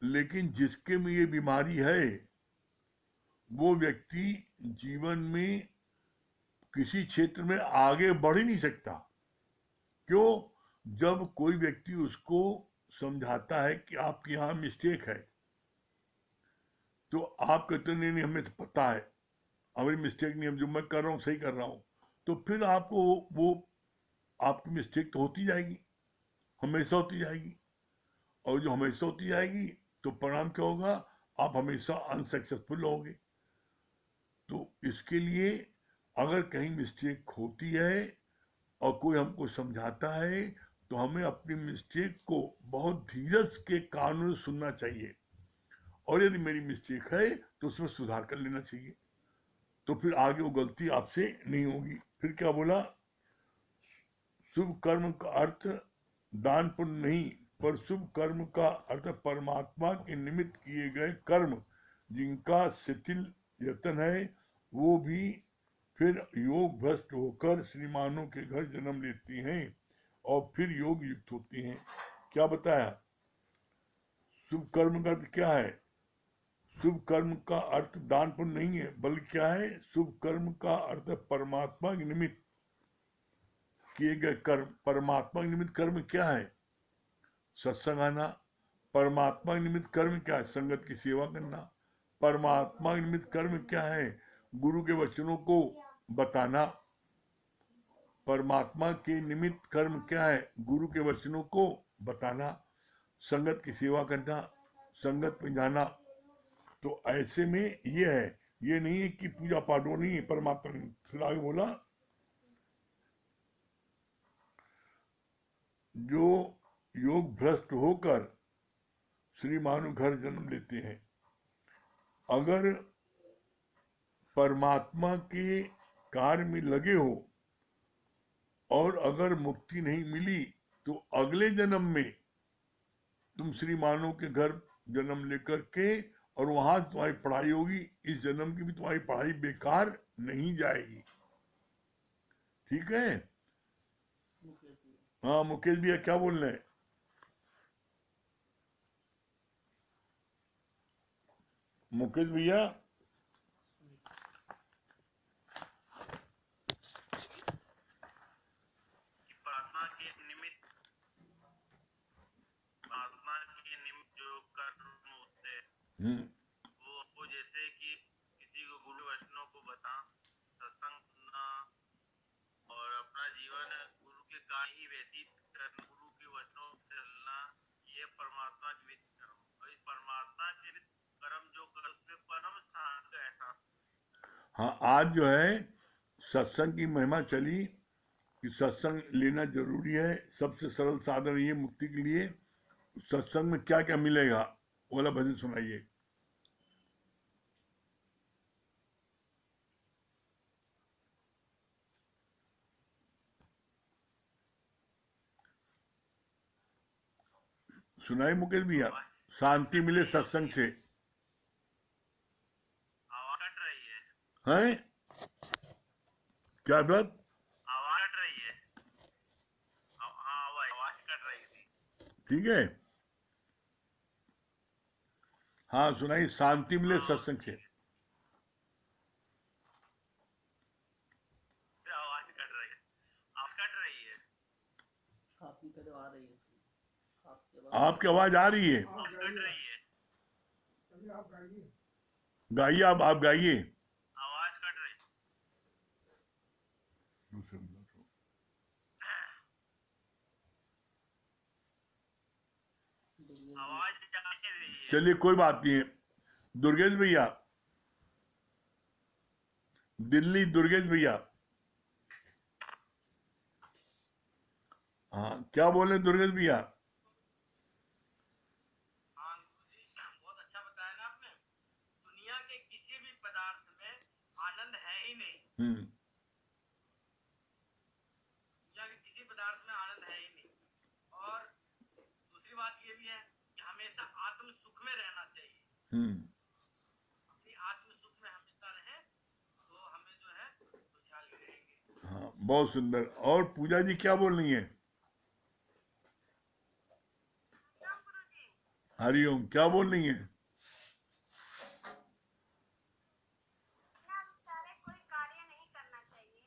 लेकिन जिसके में ये बीमारी है वो व्यक्ति जीवन में किसी क्षेत्र में आगे बढ़ ही नहीं सकता। क्यों? जब कोई व्यक्ति उसको समझाता है कि आपके यहाँ मिस्टेक है तो आप कहते नहीं नहीं हमें पता है, हमारी मिस्टेक नहीं, हम जो मैं कर रहा हूँ सही कर रहा हूँ। तो फिर आपको वो आपकी मिस्टेक तो होती जाएगी, हमेशा होती जाएगी। और जो हमेशा होती जाएगी तो परिणाम क्या होगा, आप हमेशा अनसक्सेसफुल होगे। तो इसके लिए अगर कहीं मिस्टेक होती है और कोई हमको समझाता है तो हमें अपनी मिस्टेक को बहुत धीरज के कानून सुनना चाहिए। और यदि मेरी मिस्टेक है तो उसमें सुधार कर लेना चाहिए, तो फिर आगे वो गलती आपसे नहीं होगी। फिर क्या बोला, शुभ कर्म का अर्थ दान पुण्य नहीं, पर शुभ कर्म का अर्थ परमात्मा के निमित्त किए गए कर्म, जिनका शिथिल यतन है वो भी फिर योग भ्रष्ट होकर श्रीमानों के घर जन्म लेती हैं और फिर योग युक्त होती हैं। क्या बताया? शुभ कर्म का अर्थ क्या है? शुभ कर्म का अर्थ दान पुण्य नहीं है, बल्कि क्या है, शुभ कर्म का अर्थ परमात्मा के निमित्त किए गए कर्म। परमात्मा के निमित्त कर्म क्या है? सत्संग आना। परमात्मा के निमित्त कर्म क्या है? संगत की सेवा करना। परमात्मा के निमित्त कर्म क्या है? गुरु के वचनों को बताना। परमात्मा के निमित्त कर्म क्या है? गुरु के वचनों को बताना, संगत की सेवा करना, संगत में जाना। तो ऐसे में ये है ये नहीं है कि पूजा पाठ वो नहीं है परमात्मा में। फिर आगे बोला, जो योग भ्रष्ट होकर श्री मानु घर जन्म लेते हैं, अगर परमात्मा के कार्य में लगे हो और अगर मुक्ति नहीं मिली तो अगले जन्म में तुम श्री मानव के घर जन्म लेकर के और वहां तुम्हारी पढ़ाई होगी, इस जन्म की भी तुम्हारी पढ़ाई बेकार नहीं जाएगी। ठीक है। हाँ मुकेश भैया क्या बोल रहे हैं? मुकेश भैया प्रार्थना के निमित्त जो कर्म होते हैं वो जैसे कि किसी को गुरु वचनों को बता, सत्संग सुनना और अपना जीवन गुरु के कार्य ही व्यतीत करना, गुरु के वचनों से चलना, ये परमात्मा के वित्त कर्म। और इस परमात्मा के वित्त कर्म जो कर उसमें परम शांति का एहसास। हाँ आज जो है सत्संग की महिमा चली कि सत्संग लेना जरूरी है, सबसे सरल साधन ये मुक्ति के लिए। सत्संग में क्या क्या मिलेगा वो वाला भजन सुनाइए। सुनाई मुकेश भैया, शांति मिले सत्संग से। आवाज कट रही है। हैं क्या बात? आवाज कट रही है। हाँ आवाज कट रही थी। ठीक है। हाँ सुनाई, शांति मिले सत्संग से। आवाज कट रही है। आवाज कट रही है। आपकी कट आ रही है इसकी। आपकी आवाज आ रही है। आवाज कट रही है। गाइए, आप गाइए। आवाज कट रही है। आवाज जा नहीं रही है। चलिए कोई बात नहीं है। दुर्गेश भैया, दिल्ली दुर्गेश भैया, हाँ क्या बोले दुर्गेश भैया? हाँ गुरुजी, बहुत अच्छा बताया ना आपने। दुनिया के किसी भी पदार्थ में आनंद है ही नहीं। दुनिया के किसी पदार्थ में आनंद है ही नहीं। और दूसरी बात ये भी है कि हमेशा आत्म सुख में रहना चाहिए। अपनी आत्म सुख में हमेशा रहे तो हमें जो है खुशहाली रहेंगे। हाँ बहुत सुंदर। और पूजा जी क्या बोल रही है? हरिओम क्या बोल रही है? कोई कार्य नहीं करना चाहिए।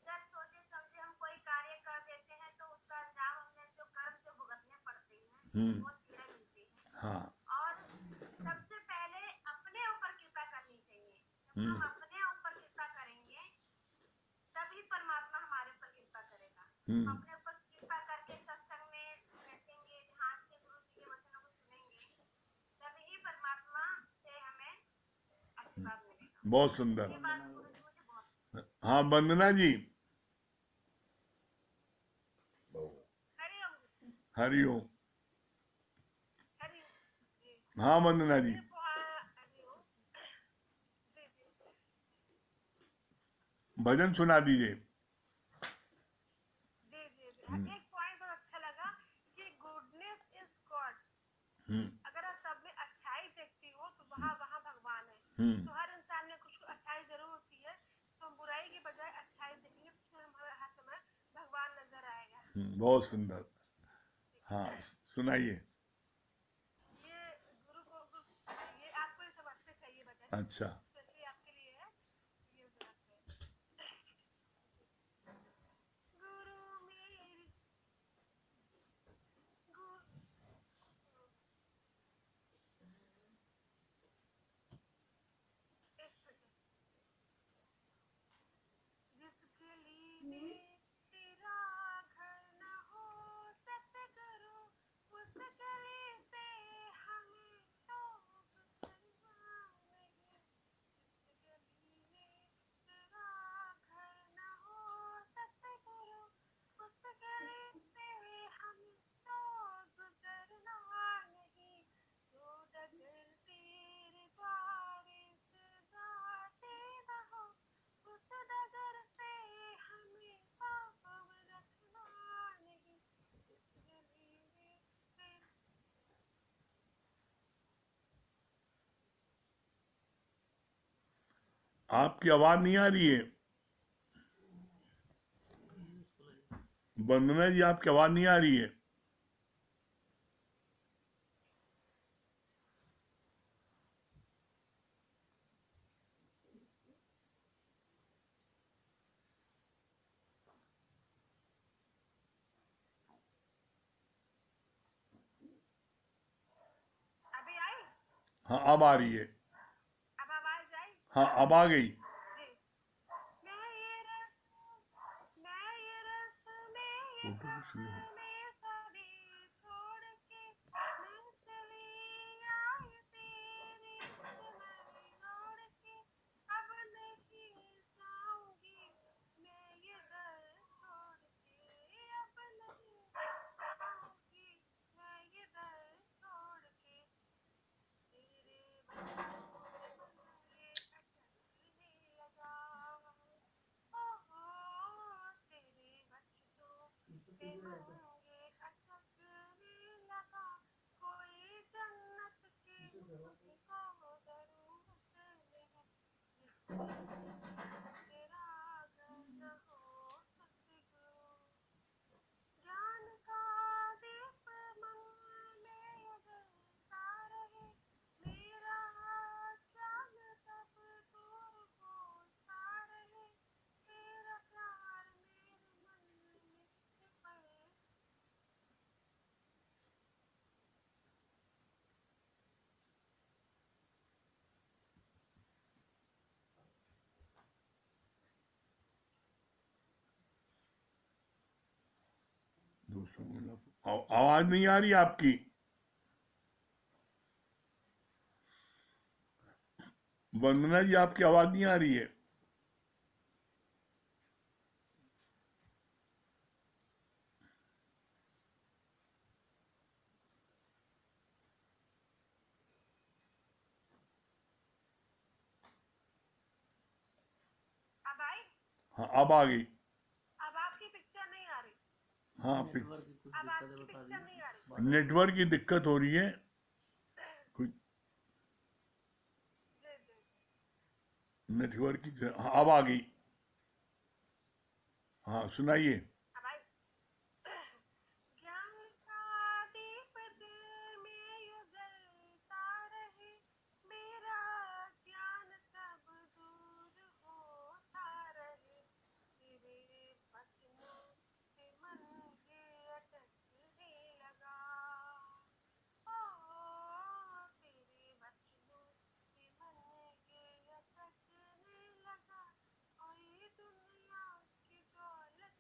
जब सोचे समझे हम कोई कार्य कर देते हैं तो उसका अंजाम हमने जो कर्म से भुगतने पड़ते हैं वो चीजें मिलती है। हाँ और सबसे पहले अपने ऊपर कृपा करनी चाहिए। जब हम अपने ऊपर कृपा करेंगे तभी परमात्मा हमारे ऊपर कृपा करेगा। हम अपने ऊपर कृपा करके सत्संग में बैठेंगे, ध्यान से गुरु जी के वचनों को सुनेंगे, तभी परमात्मा से हमें आशीर्वाद मिलेगा। बहुत सुंदर। ये बात गुरु जी मुझे बहुत। हाँ वंदना जी। हरिओम हरिओम। हरिओम जी। हाँ वंदना जी। हरिओम जी जी भजन सुना दीजिए। जी जी जी। एक पॉइंट बहुत अच्छा लगा कि गुडनेस इज गॉड। अगर आप सब में अच्छाई देखती हो तो वहाँ वहाँ भगवान है। तो हर इंसान में कुछ अच्छाई जरूर होती है, तो हम बुराई के बजाय अच्छाई देखेंगे तो हमारे हर समय भगवान नजर आएगा। बहुत सुंदर। हाँ सुनाइए। ये गुरु को ये आपको ये समझते चाहिए भजन। अच्छा स्पेशली आपके लिए है ये सुनाते हैं। गुरु मेरी गुरु जिसके लिए तेरा घर न हो सतगुरु, उसके लिए से हमें तो परवाह नहीं। आपकी आवाज नहीं आ रही है। वंदना जी, आपकी आवाज नहीं आ रही है। अभी आई? हाँ, अब आ रही है। अब आवाज आई? हाँ, अब आ गई। जी। मैं ये रस में ये फोटो भी सुनो। में सभी छोड़ के मैं चली आई तेरी चुनरी ओढ़ के। अब नहीं जाऊंगी मैं ये घर छोड़ के। अब नहीं जाऊंगी मैं ये घर छोड़ के। तेरे बच्चों से मन ये खटकने लगा। ओहो तेरे बच्चों से मन ये खटकने लगा। कोई जन्नत की मुझको जरूरत नहीं जिसमें तेरा घर न हो सतगुरु। ज्ञान का दीप मन में जलता रहे। मेरा ज्ञान सब दूर होता रहे। तेरा प्यार मेरे मन में पले। आवाज नहीं आ रही आपकी। वंदना जी, आपकी आवाज नहीं आ रही है। अब आई? हाँ, अब आ गई। अब आपकी पिक्चर नहीं आ रही? हाँ, नेटवर्क की कुछ अब दिक्कत आपकी बता पिक्चर नहीं आ रही? दी। नेटवर्क की दिक्कत हो रही है कुछ। जी जी। नेटवर्क की। हाँ, अब आ गई। हाँ, सुनाइए। अब आई? ज्ञान का दीप दिल में यूं जलता रहे। मेरा ज्ञान सब दूर होता रहे। तेरे वचनों से मन ये अटकने लगा। ओ तेरे वचनों से मन ये अटकने लगा। और ये दुनिया की दौलत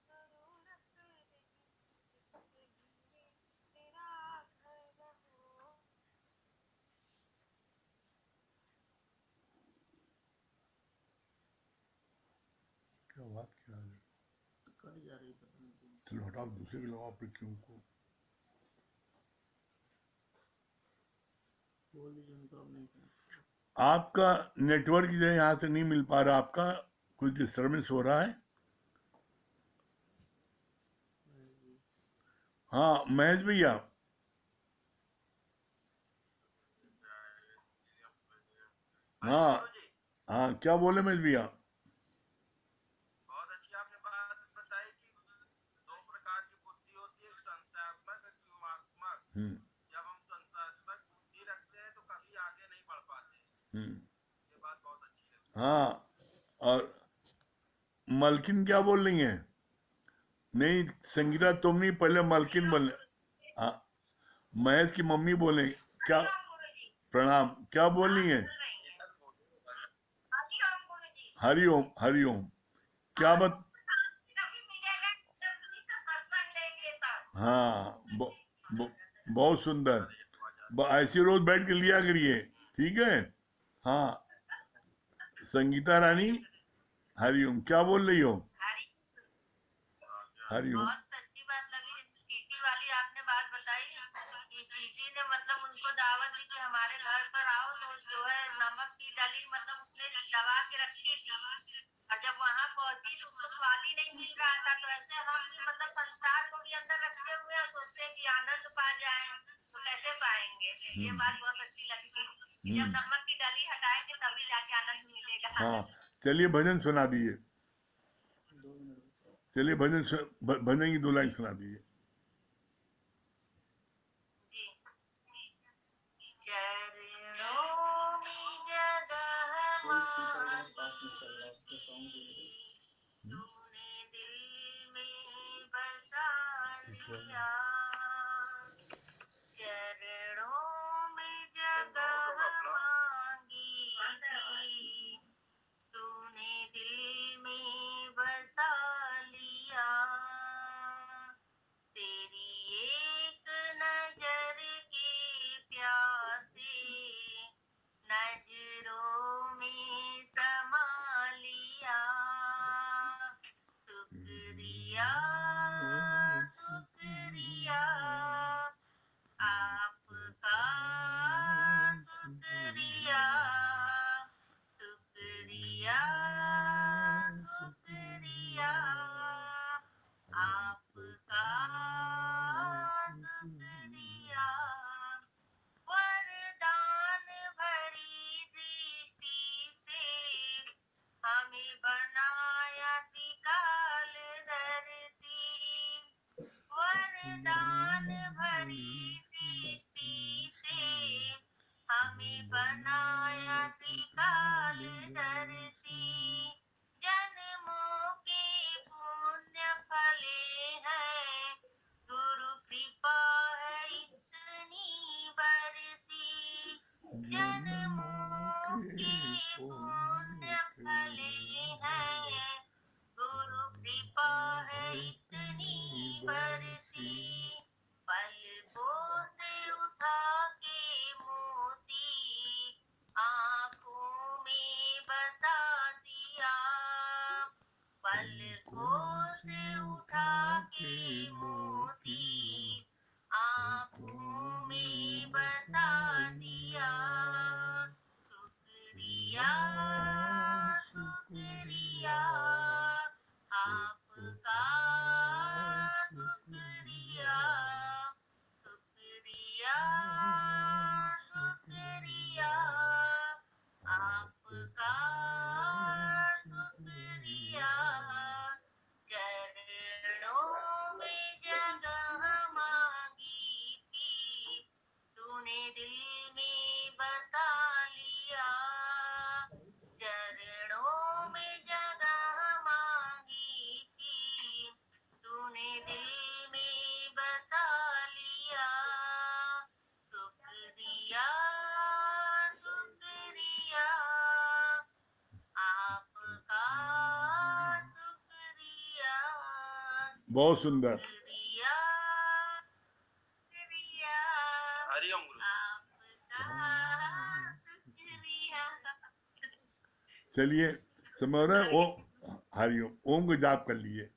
जरूरत नहीं जिंदगी में तेरा घर हो। क्या बात क्या है? कट जा रही पता नहीं क्यों। चलो हटाओ, दूसरे के लगाओ फिर क्यों को। बोल दीजिए उनको अब नहीं करना। आपका नेटवर्क जो है यहाँ से नहीं मिल पा रहा। आपका कुछ डिस्टर्बेंस हो रहा है। हाँ, महेश भैया। हाँ, गुरुजी, हाँ, क्या बोले महेश भैया? बहुत अच्छी आपने बात बताई कि दो प्रकार की बुद्धि होती है, एक संशयात्मक एक व्यूहात्मक। हम्म, जब हम संशयात्मक बुद्धि रखते हैं तो कभी आगे नहीं बढ़ पाते। हम्म। ये बात बहुत अच्छी लगी। हाँ, और मलकिन क्या बोल रही है? नहीं, संगीता तुम नहीं, पहले मलकिन बोले। हाँ, महेश की मम्मी बोले क्या? प्रणाम। क्या बोल रही है? हरिओम, हरिओम। क्या बत हाँ, बहुत सुंदर। ऐसी रोज बैठ के लिया करिए, ठीक है? हाँ, संगीता रानी, हरिओम। क्या बोल रही हो? हरिओम। बहुत अच्छी बात लगी चीटी वाली आपने बात बताई कि चीटी ने मतलब उनको दावत दी कि हमारे घर पर आओ तो जो है नमक की डली मतलब उसने दबा के रखी थी। और जब वहां पहुंची तो उसको स्वाद ही नहीं मिल रहा था। तो ऐसे हम भी मतलब संसार को भी अंदर रखते हुए और सोचते हैं कि आनंद पा जाए, तो कैसे पाएंगे। ये बात बहुत अच्छी लगी कि जब नमक की डली हटाएंगे तभी जाके आनंद मिलेगा। हाँ, चलिए भजन सुना दीजिए। 2 मिनट रुको। चलिए भजन की 2 लाइन सुना दीजिए। जी। चरणों में जगह कोई स्पीकर अगर पास में चल रहा है उसके सॉन्ग दे दो। तूने दिल में बसा लिया, चरणों में जगह मांगी थी, तूने दिल में बसा लिया। तेरी एक नजर के प्यासे नजरों में समा लिया। शुक्रिया शुक्रिया आपका, शुक्रिया शुक्रिया शुक्रिया आपका, शुक्रिया। वरदान भरी दृष्टि से हमें बनाया त्रिकाल धरती, वरदान भरी दृष्टि से हमें बनाया त्रिकाल धरती। जन्मों के पुण्य फले हैं, गुरु कृपा है इतनी बरसी। जन्मों के पुण्य फले हैं, गुरु कृपा है इतनी बरसी। पलकों से उठा के मोती आँखों में बसा दिया, पलकों से उठा के मोती आँखों में बसा दिया। शुक्रिया शुक्रिया आपका, शुक्रिया शुक्रिया शुक्रिया आपका, शुक्रिया। चरणों में जगह मांगी थी, तूने दिल में बसा लिया। चरणों में जगह मांगी थी, तूने दिल में बसा लिया। शुक्रिया शुक्रिया आपका, शुक्रिया बहुत सुंदर। शुक्रिया शुक्रिया हरिओम गुरु। आपका शुक्रिया। चलिए समय हो रहा है, ओ हरिओम ओम को जाप कर लिए।